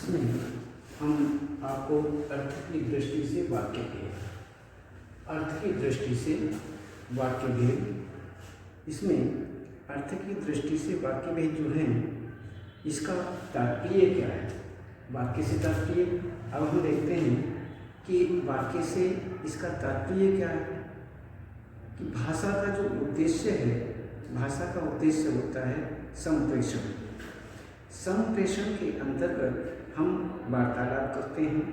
इसमें हम आपको अर्थ की दृष्टि से वाक्य भेद, अर्थ की दृष्टि से वाक्य भेद, इसमें अर्थ की दृष्टि से वाक्य भेद जो है इसका तात्पर्य क्या है, वाक्य से तात्पर्य। अब हम देखते हैं कि वाक्य से इसका तात्पर्य क्या है कि भाषा का जो उद्देश्य है, भाषा का उद्देश्य होता है संप्रेषण। संप्रेषण के अंतर्गत हम वार्तालाप करते हैं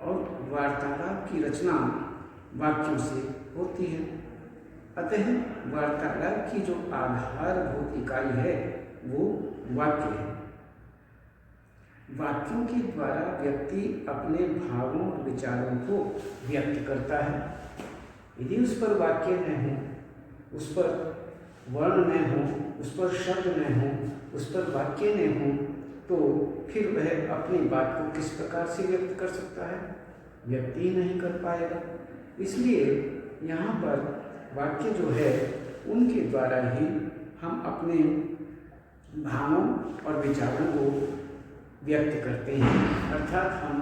और वार्तालाप की रचना वाक्यों से होती है। अतः वार्तालाप की जो आधारभूत इकाई है वो वाक्य है। वाक्यों के द्वारा व्यक्ति अपने भावों और विचारों को व्यक्त करता है। यदि उस पर वाक्य न हो, उस पर वर्ण न हो, उस पर शब्द न हो, उस पर वाक्य न हो, तो फिर वह अपनी बात को किस प्रकार से व्यक्त कर सकता है? व्यक्त ही नहीं कर पाएगा। इसलिए यहाँ पर वाक्य जो है उनके द्वारा ही हम अपने भावों और विचारों को व्यक्त करते हैं। अर्थात हम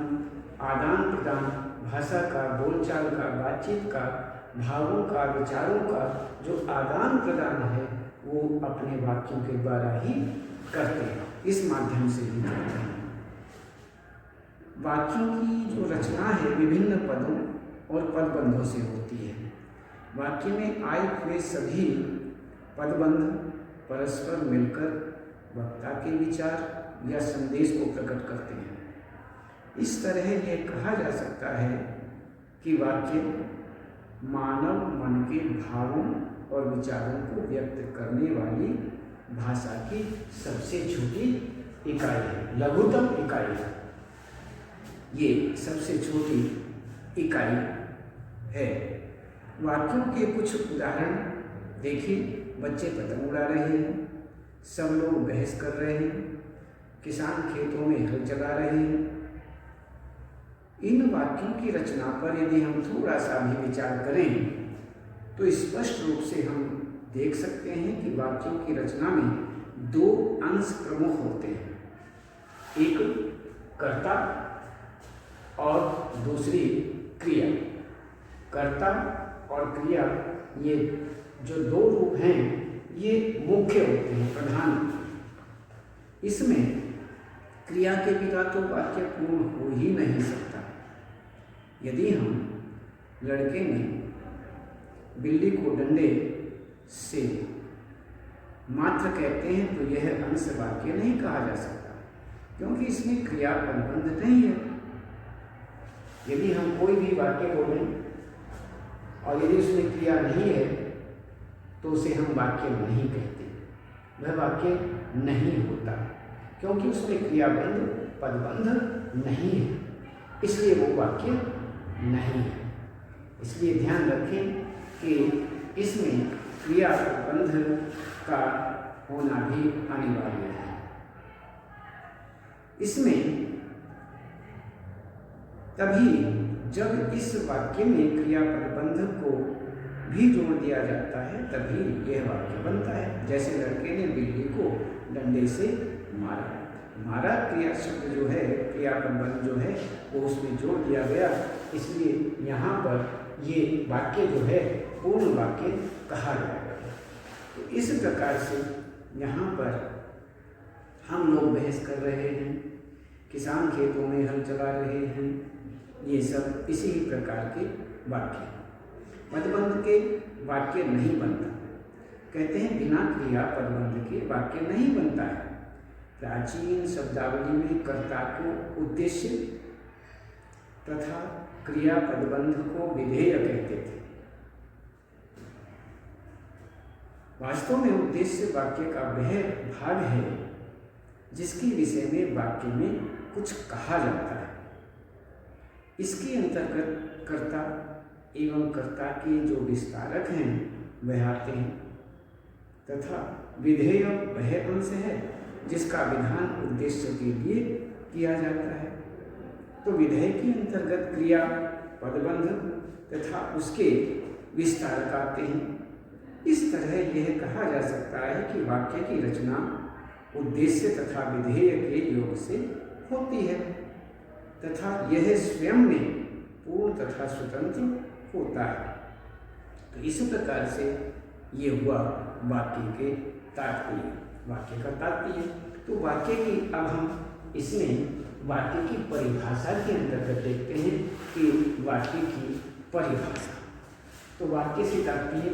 आदान प्रदान, भाषा का, बोलचाल का, बातचीत का, भावों का, विचारों का जो आदान प्रदान है वो अपने वाक्यों के द्वारा ही करते हैं, इस माध्यम से ही करते हैं। वाक्यों की जो रचना है विभिन्न पदों और पदबंधों से होती है। वाक्य में आए हुए सभी पदबंध परस्पर मिलकर वक्ता के विचार या संदेश को प्रकट करते हैं। इस तरह यह कहा जा सकता है कि वाक्य मानव मन के भावों और विचारों को व्यक्त करने वाली भाषा की सबसे छोटी इकाई है, लघुतम इकाई है। ये सबसे छोटी इकाई है। वाक्यों के कुछ उदाहरण देखिए। बच्चे पतंग उड़ा रहे हैं, सब लोग बहस कर रहे हैं, किसान खेतों में हल चला रहे हैं। इन वाक्यों की रचना पर यदि हम थोड़ा सा भी विचार करें तो स्पष्ट रूप से हम देख सकते हैं कि वाक्यों की रचना में दो अंश प्रमुख होते हैं, एक कर्ता और दूसरी क्रिया। कर्ता और क्रिया ये जो दो रूप हैं ये मुख्य होते हैं, प्रधान। इसमें क्रिया के बिना तो वाक्य पूर्ण हो ही नहीं सकता। यदि हम लड़के ने बिल्ली को डंडे से मात्र कहते हैं तो यह अंश वाक्य नहीं कहा जा सकता, क्योंकि इसमें क्रिया पदबंध नहीं है। यदि हम कोई भी वाक्य बोलें और यदि उसमें क्रिया नहीं है तो उसे हम वाक्य नहीं कहते, वह वाक्य नहीं होता, क्योंकि उसमें क्रियाबंध पदबंध नहीं है, इसलिए वो वाक्य नहीं है। इसलिए ध्यान रखें कि इसमें क्रियाबंध का होना भी अनिवार्य है। इसमें तभी जब इस वाक्य में क्रियापदबंध को भी जोड़ दिया जाता है तभी यह वाक्य बनता है। जैसे लड़के ने बिल्ली को डंडे से मारा, मारा क्रिया शब्द जो है, क्रियापदबंध जो है वो उसमें जोड़ दिया गया, इसलिए यहाँ पर ये वाक्य जो है पूर्ण वाक्य कहा जाएगा। तो इस प्रकार से यहाँ पर हम लोग बहस कर रहे हैं, किसान खेतों में हल चला रहे हैं, ये सब इसी प्रकार के वाक्य। पदबंध के वाक्य नहीं बनता, कहते हैं बिना क्रिया पदबंध के वाक्य नहीं बनता है। प्राचीन शब्दावली में कर्ता को उद्देश्य तथा क्रिया पदबंध को विधेय कहते थे। वास्तव में उद्देश्य वाक्य का वह भाग है जिसके विषय में वाक्य में कुछ कहा जाता है। इसके अंतर्गत कर्ता एवं कर्ता के जो विस्तारक हैं वह आते हैं तथा विधेय वह अंश है जिसका विधान उद्देश्य के लिए किया जाता है। तो विधेय के अंतर्गत क्रिया पदबंध तथा उसके विस्तारक आते हैं। इस तरह यह कहा जा सकता है कि वाक्य की रचना उद्देश्य तथा विधेय के योग से होती है तथा यह स्वयं में पूर्ण तथा स्वतंत्र होता है। तो इस प्रकार से ये हुआ वाक्य के तात्पर्य, वाक्य का तात्पर्य। तो वाक्य की अब हम इसमें वाक्य की परिभाषा के अंतर्गत देखते हैं कि वाक्य की परिभाषा। तो वाक्य से तात्पर्य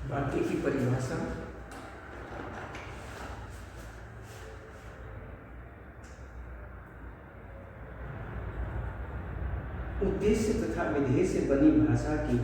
वाक्य की परिभाषा उद्देश्य तथा विधेय से बनी भाषा की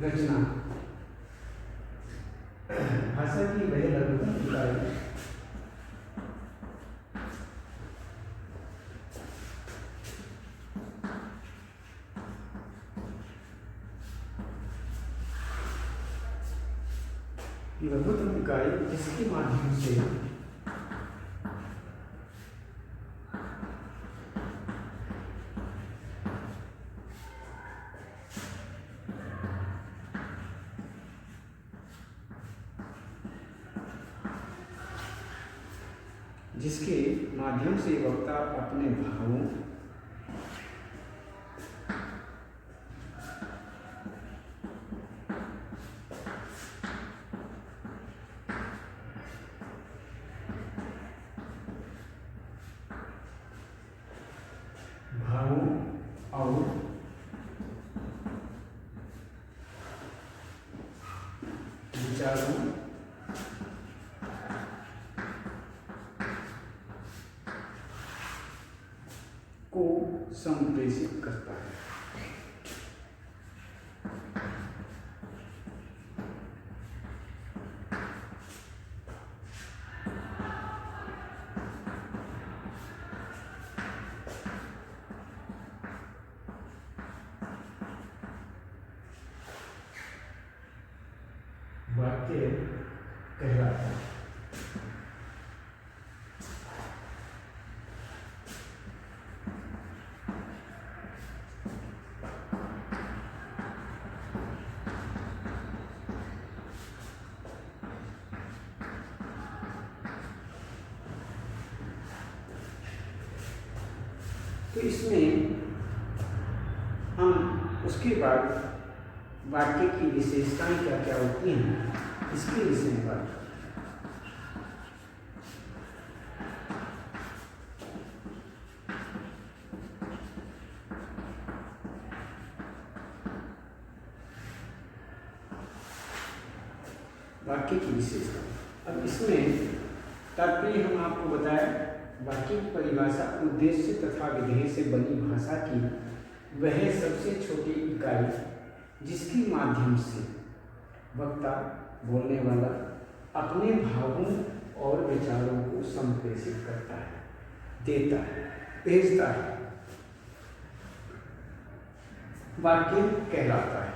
रचना, भाषा की वह लघुतम इकाई जिसके माध्यम से वक्ता अपने भावों और विचारों को संप्रेषित करता है। वाक्य कहलाता है। तो इसमें हम उसके बाद वाक्य की विशेषताएं क्या क्या होती हैं इसके विषय में बात करते हैं। वाक्य की विशेषता, अब इसमें तात्पर्य हम आपको बताया, वाक्य की परिभाषा उद्देश्य तथा विधेय से बनी भाषा की वह सबसे छोटी इकाई जिसके माध्यम से वक्ता बोलने वाला अपने भावों और विचारों को संप्रेषित करता है, देता है, भेजता है, वाक्य कहलाता है।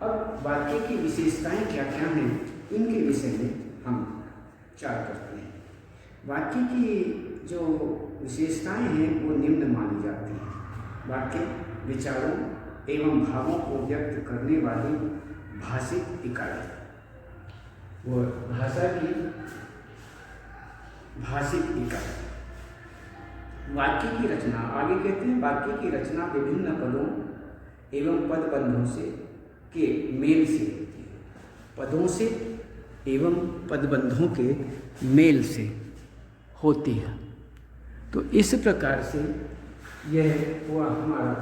अब वाक्य की विशेषताएं क्या क्या हैं इनके विषय में हम विचार करते हैं। वाक्य की जो विशेषताएं हैं वो निम्न मानी जाती हैं। वाक्य विचारों एवं भावों को व्यक्त करने वाली भाषिक इकाई। वह भाषा की भाषिक इकाई। वाक्य की रचना, आगे कहते हैं वाक्य की रचना विभिन्न पदों एवं पदबंधों से के मेल से होती है। पदों से एवं पदबंधों के मेल से होती है। तो इस प्रकार से यह हुआ हमारा।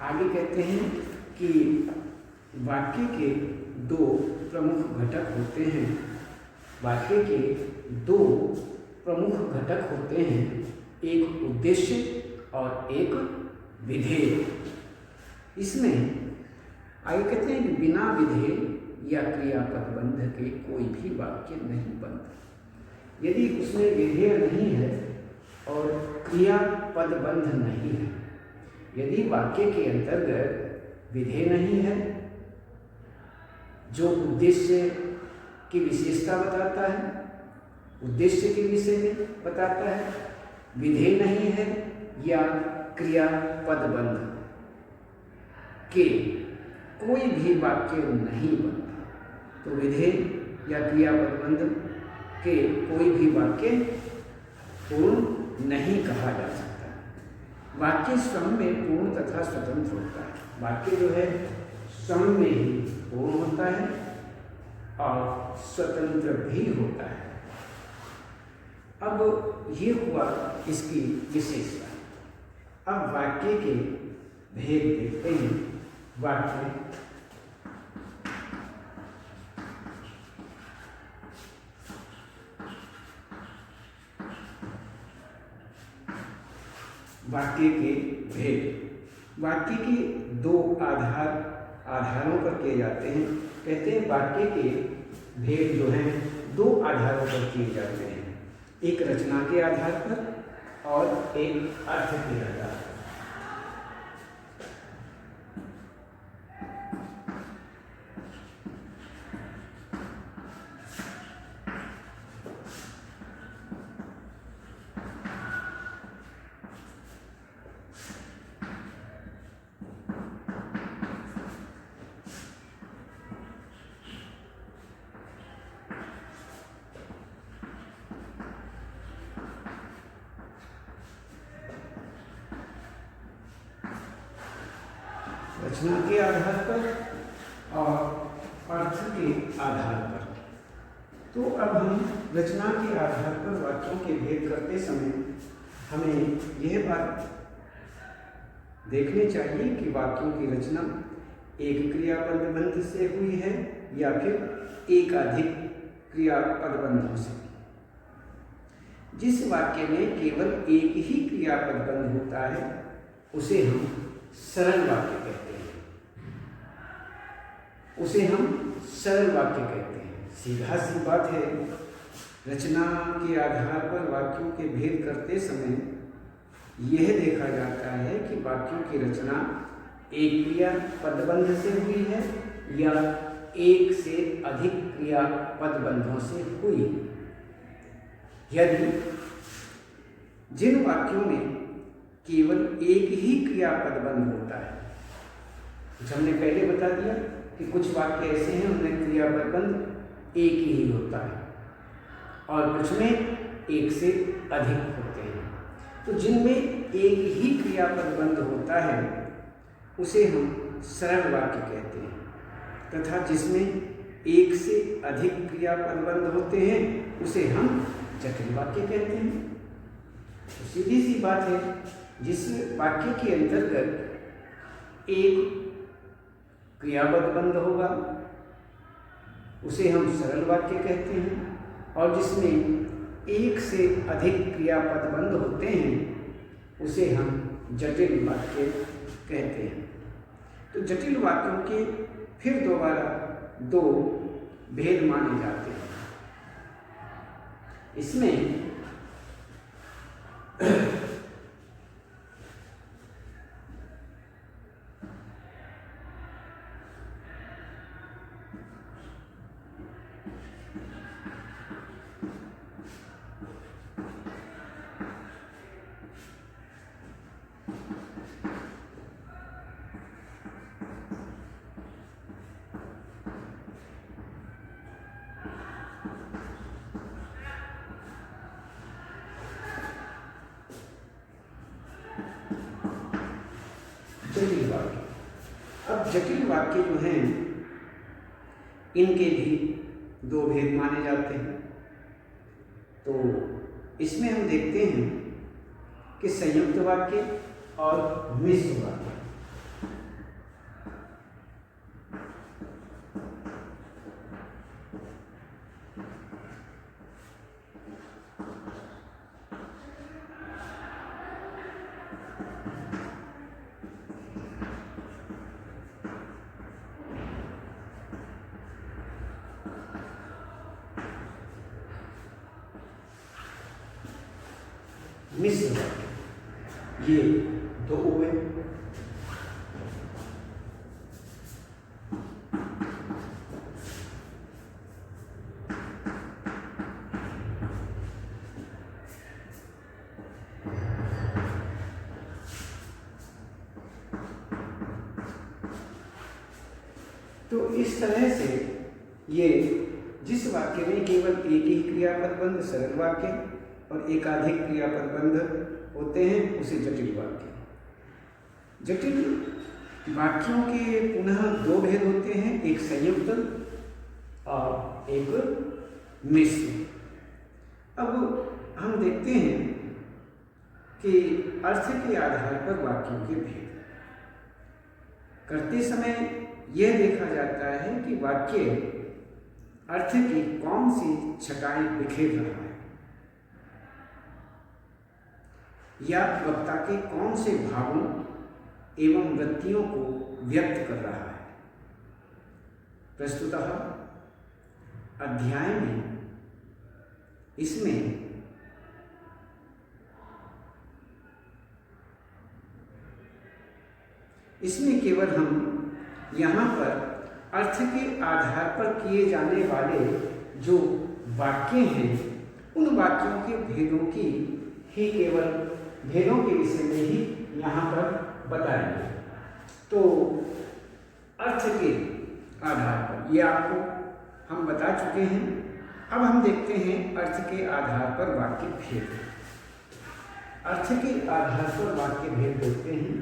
आगे कहते हैं कि वाक्य के दो प्रमुख घटक होते हैं। वाक्य के दो प्रमुख घटक होते हैं, एक उद्देश्य और एक विधेय। इसमें आगे कहते हैं कि बिना विधेय या क्रियापद बंध के कोई भी वाक्य नहीं बनता। यदि उसमें विधेय नहीं है और क्रियापद बंध नहीं है, यदि वाक्य के अंतर्गत विधेय नहीं है जो उद्देश्य की विशेषता बताता है, उद्देश्य के विषय में बताता है, विधेय नहीं है या क्रियापद बंध के कोई भी वाक्य नहीं बनता। तो विधेय या क्रियापद बंध के कोई भी वाक्य पूर्ण नहीं कहा जा सकता। वाक्य स्वयं में पूर्ण तथा स्वतंत्र होता है। वाक्य जो है स्वयं में ही पूर्ण होता है और स्वतंत्र भी होता है। अब ये हुआ इसकी विशेषता। अब वाक्य के भेद देखते हैं। वाक्य के भेद वाक्य के दो आधारों पर किए जाते हैं। कहते हैं वाक्य के भेद जो हैं दो आधारों पर किए जाते हैं, एक रचना के आधार पर और एक अर्थ के आधार पर। रचना के आधार पर और अर्थ के आधार पर। तो अब हम रचना के आधार पर वाक्यों के भेद करते समय हमें यह बात देखनी चाहिए कि वाक्यों की रचना एक क्रियापद बंध से हुई है या फिर एकाधिक क्रियापद बंधों से। जिस वाक्य में केवल एक ही क्रियापद बंध होता है उसे हम सरल वाक्य कहते हैं। उसे हम सरल वाक्य कहते हैं। सीधा सी बात है, रचना के आधार पर वाक्यों के भेद करते समय यह देखा जाता है कि वाक्यों की रचना एक क्रियापद बंध से हुई है या एक से अधिक क्रियापद बंधों से हुई। यदि जिन वाक्यों में केवल एक ही क्रियापद बंध होता है, कुछ हमने पहले बता दिया कि कुछ वाक्य ऐसे हैं उनमें क्रियापद बंध एक ही होता है और कुछ में एक से अधिक होते हैं। तो जिनमें एक ही क्रियापद बंध होता है उसे हम सरल वाक्य कहते हैं, तथा जिसमें एक से अधिक क्रियापद बंध होते हैं उसे हम जटिल वाक्य कहते हैं। तो सीधी सी बात है, जिस वाक्य के अंतर्गत एक क्रियापद बंध होगा उसे हम सरल वाक्य कहते हैं और जिसमें एक से अधिक क्रियापद बंध होते हैं उसे हम जटिल वाक्य कहते हैं। तो जटिल वाक्यों के फिर दोबारा दो भेद माने जाते हैं। इसमें वाक्य जो हैं इनके भी दो भेद माने जाते हैं। तो इसमें हम देखते हैं कि संयुक्त वाक्य और मिश्र वाक्य। मिश्र वाक्य ये दो हुए। तो इस तरह से ये जिस वाक्य में केवल एक ही क्रियापद बंध सरल वाक्य और एकाधिक क्रियापद बंध होते हैं उसे जटिल वाक्य। जटिल वाक्यों के पुनः दो भेद होते हैं, एक संयुक्त और एक मिश्र। अब हम देखते हैं कि अर्थ के आधार पर वाक्यों के भेद करते समय यह देखा जाता है कि वाक्य अर्थ की कौन सी छटाई बिखेर रहा है या वक्ता के कौन से भावों एवं वृत्तियों को व्यक्त कर रहा है। प्रस्तुतः अध्याय में इसमें केवल हम यहाँ पर अर्थ के आधार पर किए जाने वाले जो वाक्य हैं उन वाक्यों के भेदों की ही केवल भेदों के विषय में ही यहाँ पर बताएंगे। तो अर्थ के आधार पर ये आपको हम बता चुके हैं। अब हम देखते हैं अर्थ के आधार पर वाक्य भेद। अर्थ के आधार पर वाक्य भेद देखते हैं।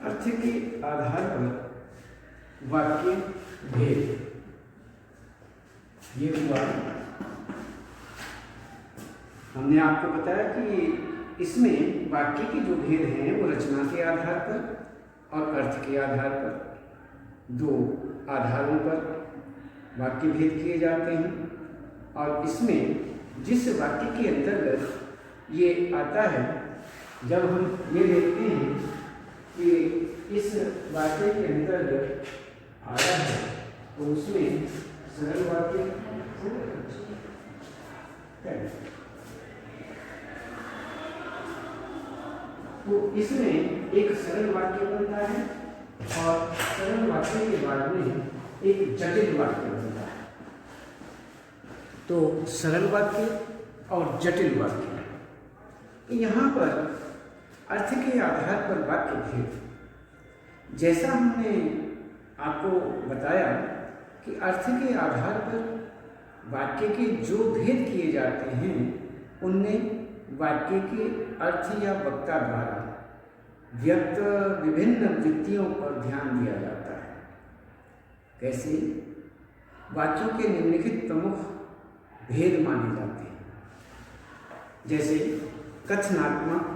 अर्थ के आधार पर वाक्य भेद ये हुआ। हमने आपको बताया कि इसमें वाक्य के जो भेद हैं वो रचना के आधार पर और अर्थ के आधार पर दो आधारों पर वाक्य भेद किए जाते हैं। और इसमें जिस वाक्य के अंतर्गत ये आता है, जब हम ये देखते हैं कि इस वाक्य के अंतर्गत आया है तो उसमें सरल वाक्य तो इसमें एक सरल वाक्य बनता है और सरल वाक्य के बाद में एक जटिल वाक्य बनता है। तो सरल वाक्य और जटिल वाक्य, तो यहाँ पर अर्थ के आधार पर वाक्य भेद, जैसा हमने आपको बताया कि अर्थ के आधार पर वाक्य के जो भेद किए जाते हैं उनमें वाक्य के अर्थ या वक्ता द्वारा व्यक्त विभिन्न वृत्तियों पर ध्यान दिया जाता है। कैसे? वाक्यों के निम्नलिखित प्रमुख भेद माने जाते हैं, जैसे कथनात्मक,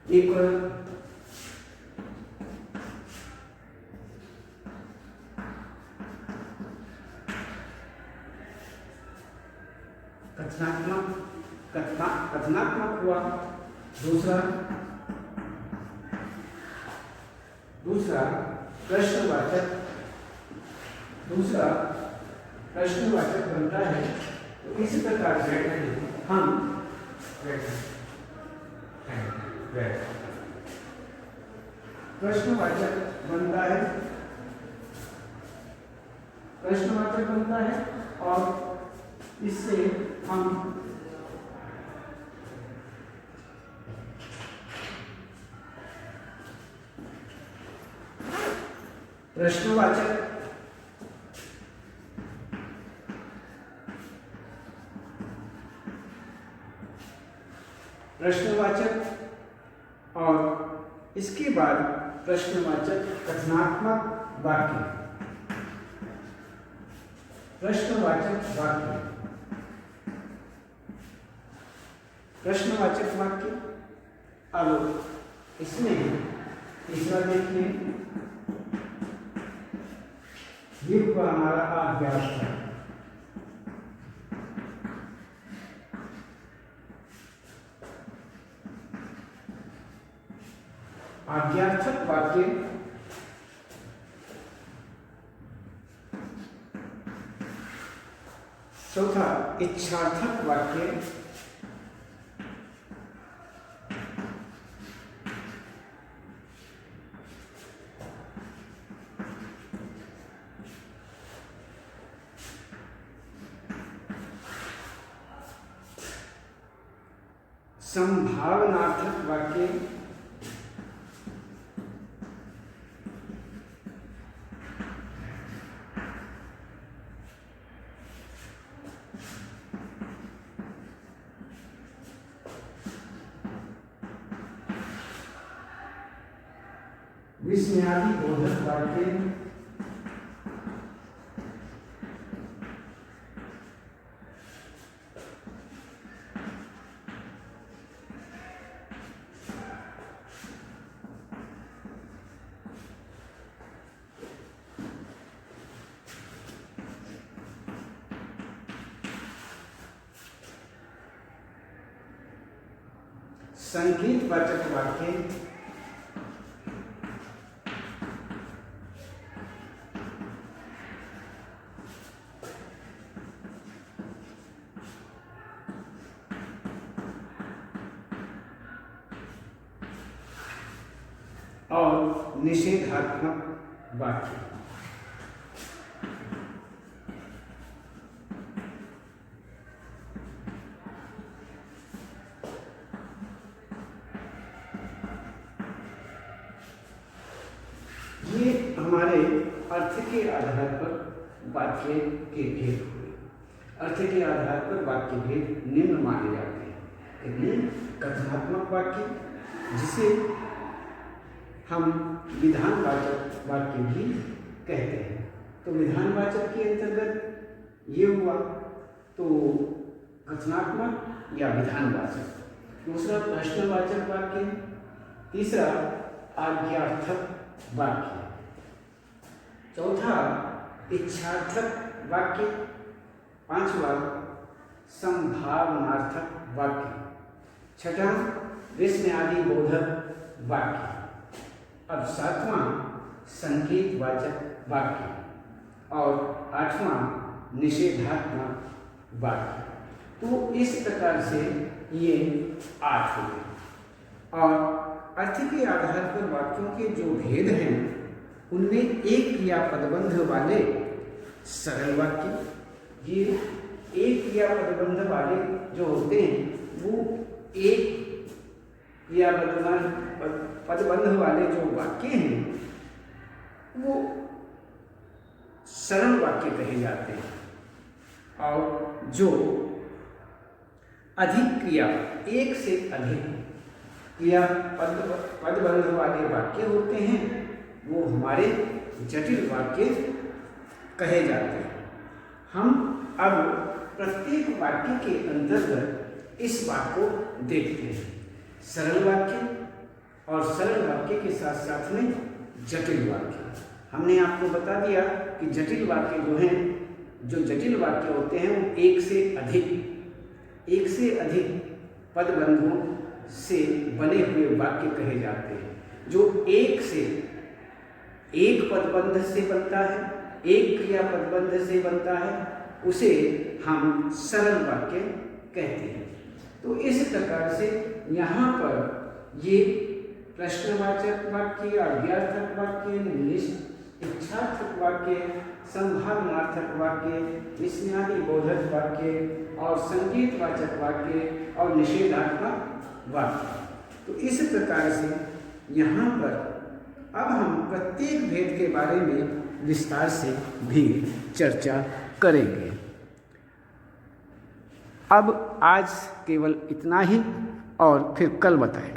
इक्वल कथनात्मक हुआ। दूसरा प्रश्नवाचक बनता है। तो इस प्रकार से हम प्रश्नवाचक बनता है और इससे हम प्रश्नवाचक और इसके बाद प्रश्नवाचक कथनात्मक वाक्य। प्रश्नवाचक वाक्य। अब इसमें तीसरा देखिए, ये हुआ हमारा आज्ञार्थक। आज्ञार्थक वाक्य चौथा इच्छार्थक वाक्य। संभावनार्थक वाक्य। विस्मयादि बोधक वाक्य। संकेतवाचक वाक्य। और निषेधात्मक वाक्य। ये हमारे अर्थ के आधार पर वाक्य के भेद हुए। अर्थ के आधार पर वाक्य भेद निम्न माने जाते हैं। कथनात्मक वाक्य, जिसे हम विधानवाचक वाक्य भी कहते हैं। तो विधानवाचक के अंतर्गत ये हुआ तो कथनात्मक या विधानवाचक। दूसरा प्रश्नवाचक वाक्य। तीसरा आज्ञार्थक वाक्य। चौथा इच्छार्थक वाक्य। पांचवा संभावनार्थक वाक्य। छठा विस्मयादि बोधक वाक्य। अब सातवां संकेतवाचक वाक्य और आठवां निषेधात्मक वाक्य। तो इस प्रकार से ये 8 हुए। और अर्थ के आधार पर वाक्यों के जो भेद हैं उनमें एक क्रियापदबंध वाले सरल वाक्य, ये एक क्रियापदबंध वाले जो होते हैं वो एक पदबंध वाले जो वाक्य हैं वो सरल वाक्य कहे जाते हैं। और जो अधिक क्रिया, एक से अधिक क्रिया पदबंध वाले वाक्य होते हैं वो हमारे जटिल वाक्य कहे जाते हैं। हम अब प्रत्येक वाक्य के अंतर्गत इस बात को देखते हैं। सरल वाक्य, और सरल वाक्य के साथ साथ में जटिल वाक्य। हमने आपको बता दिया कि जटिल वाक्य जो हैं, जो जटिल वाक्य होते हैं वो एक से अधिक पदबंधों से बने हुए वाक्य कहे जाते हैं। जो एक पदबंध से बनता है, एक क्रिया पदबंध से बनता है, उसे हम सरल वाक्य कहते हैं। तो इस प्रकार से यहाँ पर ये प्रश्नवाचक वाक्य, अव्यर्थक वाक्य, इच्छार्थक वाक्य, संभावनार्थक वाक्य, विस्मयादिबोधक वाक्य और संकेतवाचक वाक्य और निषेधात्मक वाक्य। तो इस प्रकार से यहाँ पर अब हम प्रत्येक भेद के बारे में विस्तार से भी चर्चा करेंगे। अब आज केवल इतना ही और फिर कल बताएं।